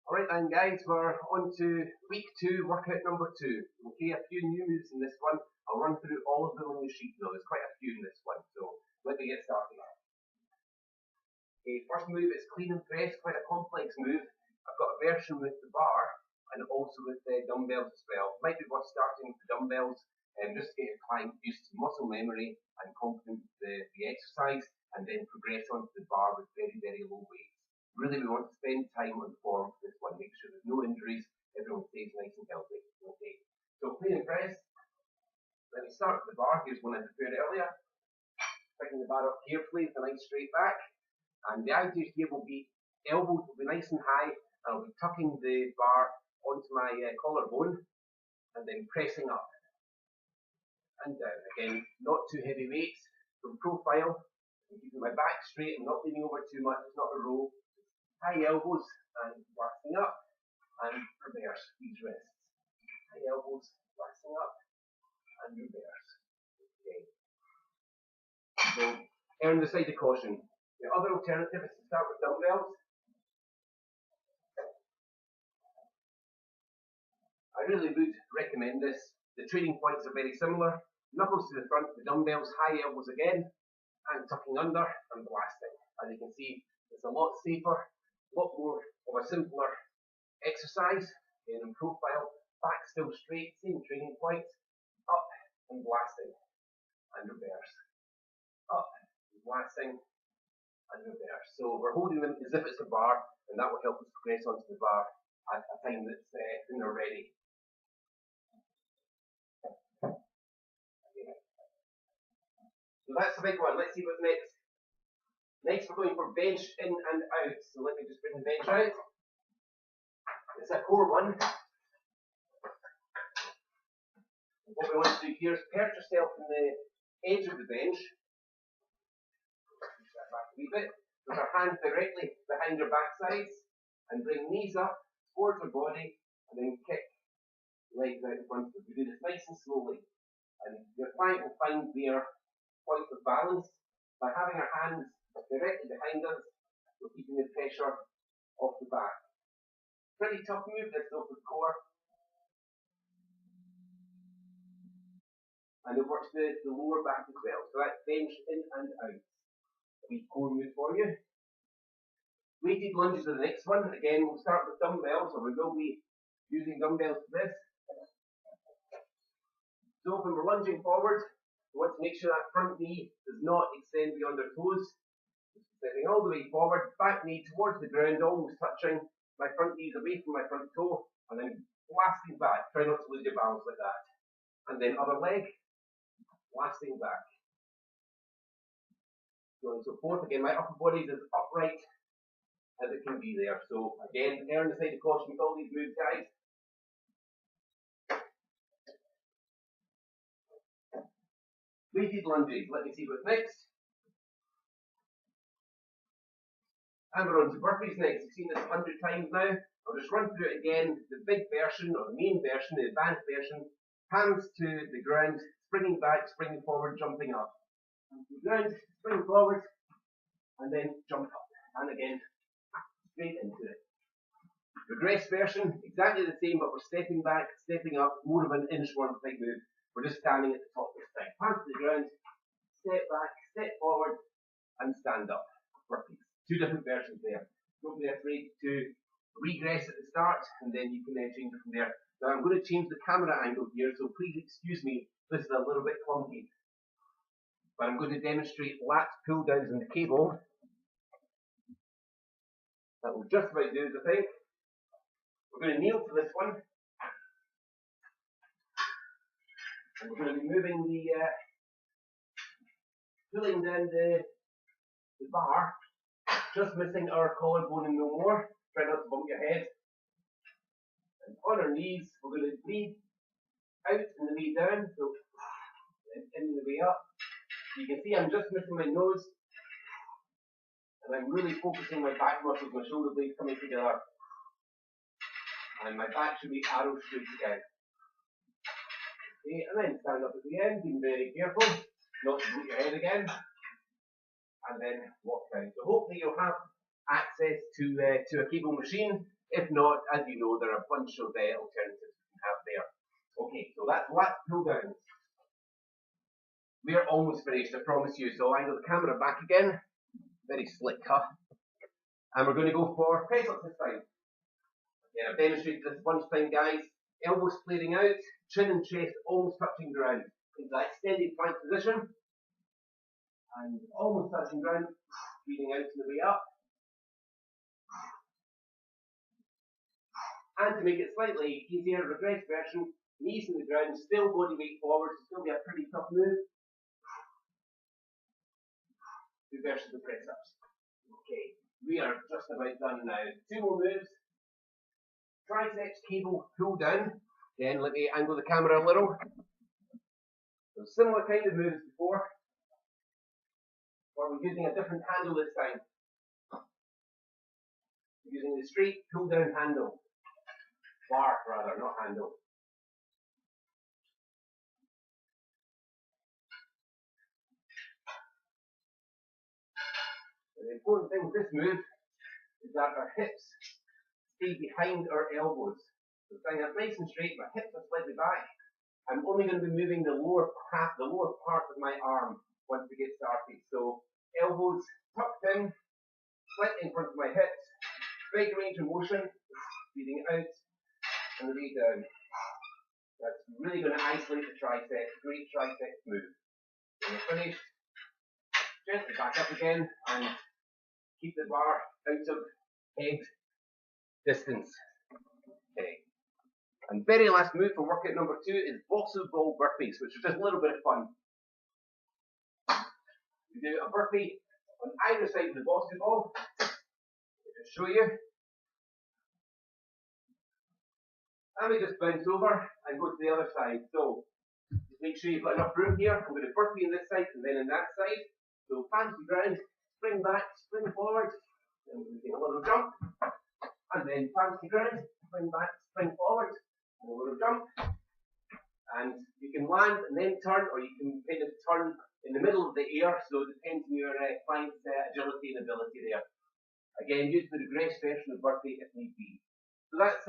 Alright then guys, we're on to week 2, workout number 2. Okay, a few new moves in this one. I'll run through all of them on the sheet though, there's quite a few in this one, so let me get started. Okay, first move is clean and press, quite a complex move. I've got a version with the bar and also with the dumbbells as well. Might be worth starting with the dumbbells just to get your client used to muscle memory and confident with the exercise, and then progress onto the bar with very, very low weights. Really, we want to spend time on the form for this one, make sure there's no injuries, everyone stays nice and healthy. Okay, so clean and press. Let me start with the bar. Here's one I prepared earlier. Picking the bar up carefully with a nice straight back. And the idea here will be elbows will be nice and high, and I'll be tucking the bar onto my collarbone and then pressing up and down. Again, not too heavy weights. From profile, I'm keeping my back straight. I'm not leaning over too much. It's not a row. High elbows and waxing up and reverse these wrists. High elbows, waxing up and reverse. Okay. So, err on the side of caution. The other alternative is to start with dumbbells. I really would recommend this. The training points are very similar. Knuckles to the front, the dumbbells, high elbows again, and tucking under and blasting. As you can see, it's a lot safer, a lot more of a simpler exercise. Again, in profile, back still straight, same training points, up and blasting and reverse. Up and blasting and reverse. So we're holding them as if it's a bar, and that will help us progress onto the bar at a time that's when they're ready. So that's the big one. Let's see what's next. Next we're going for bench in and out. So let me just bring the bench out. It's a core one. What we want to do here is perch yourself on the edge of the bench. Push that back a wee bit. Put our hands directly behind your backsides and bring knees up towards your body and then kick legs out in front of you. We do this nice and slowly. And your client will find their point of balance by having our hands directly behind us. We're keeping the pressure off the back. Pretty tough move this though for the core. And it works the lower back as well. So that's bench in and out. A wee core move for you. Weighted lunges are the next one. Again, we'll start with dumbbells, or we will be using dumbbells for this. So when we're lunging forward, we want to make sure that front knee does not extend beyond our toes. Stepping all the way forward, back knee towards the ground, almost touching. My front knee is away from my front toe, and then blasting back. Try not to lose your balance like that. And then other leg, blasting back. So on and so forth. Again, my upper body is as upright as it can be there. So again, err on the side of caution with all these moves, guys. Weighted lunges. Let me see what's next. And we're on to burpees next. You've seen this 100 times now. I'll just run through it again. The big version, or the main version, the advanced version. Hands to the ground, springing back, springing forward, jumping up. Hands to the ground, spring forward, and then jump up. And again, straight into it. Regress version, exactly the same, but we're stepping back, stepping up, more of an inchworm type move. We're just standing at the top this time. Hands to the ground, step back, step forward, and stand up. Burpees. Two different versions there. Don't be afraid to regress at the start, and then you can change it from there. Now I'm going to change the camera angle here, so please excuse me, this is a little bit clunky. But I'm going to demonstrate lats pull downs on the cable. That will just about do it, I think. We're going to kneel for this one. And we're going to be moving the, pulling down the bar, just missing our collarbone and no more. Try not to bump your head. And on our knees, we're going to breathe out and the way down, so in the way up. You can see I'm just missing my nose, and I'm really focusing my back muscles, my shoulder blades coming together. And my back should be arrow straight again. Okay, and then stand up at the end, being very careful not to put your head again. And then walk down. So hopefully you'll have access to a cable machine If not, as you know, there are a bunch of alternatives you can have there. Okay, so that's lat pull downs. We are almost finished, I promise you. So I'll angle the camera back again. Very slick, huh? And we're going to go for press ups this time. Again, I've demonstrated this a bunch of times, guys. Elbows flaring out, chin and chest almost touching ground. Into that extended plank position. And almost touching ground. Breathing out on the way up. And to make it slightly easier, regress version, knees on the ground, still body weight forward, still be a pretty tough move. Two versions of press ups. Okay, we are just about done now. Two more moves. Triceps cable pull down. Again, let me angle the camera a little. So similar kind of moves before. But we're using a different handle this time. We're using the straight pull down handle. Bar rather, not handle. And the important thing with this move is that our hips stay behind our elbows. So staying up nice and straight, my hips are slightly back. I'm only going to be moving the lower part of my arm once we get started. So elbows tucked in, slightly in front of my hips, big range of motion, breathing out and the way down. That's really going to isolate the tricep. Great tricep move. When you're finished, gently back up again and keep the bar out of head distance. Okay. And very last move for workout number 2 is bosu ball burpees, which is just a little bit of fun. We do a burpee on either side of the bosu ball. I'll just show you. And we just bounce over and go to the other side. So just make sure you've got enough room here. I'm going to burpee on this side and then on that side. So palms to ground, spring back, spring forward. Then we're doing a little jump. And then palms to ground, spring back, spring forward. And a little jump. And you can land and then turn, or you can kind of turn in the middle of the air. So it depends on your client's agility and ability there. Again, use the regress version of burpee if need be. So that's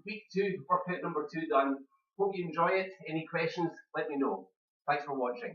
week 2, workout number 2 done. Hope you enjoy it. Any questions, let me know. Thanks for watching.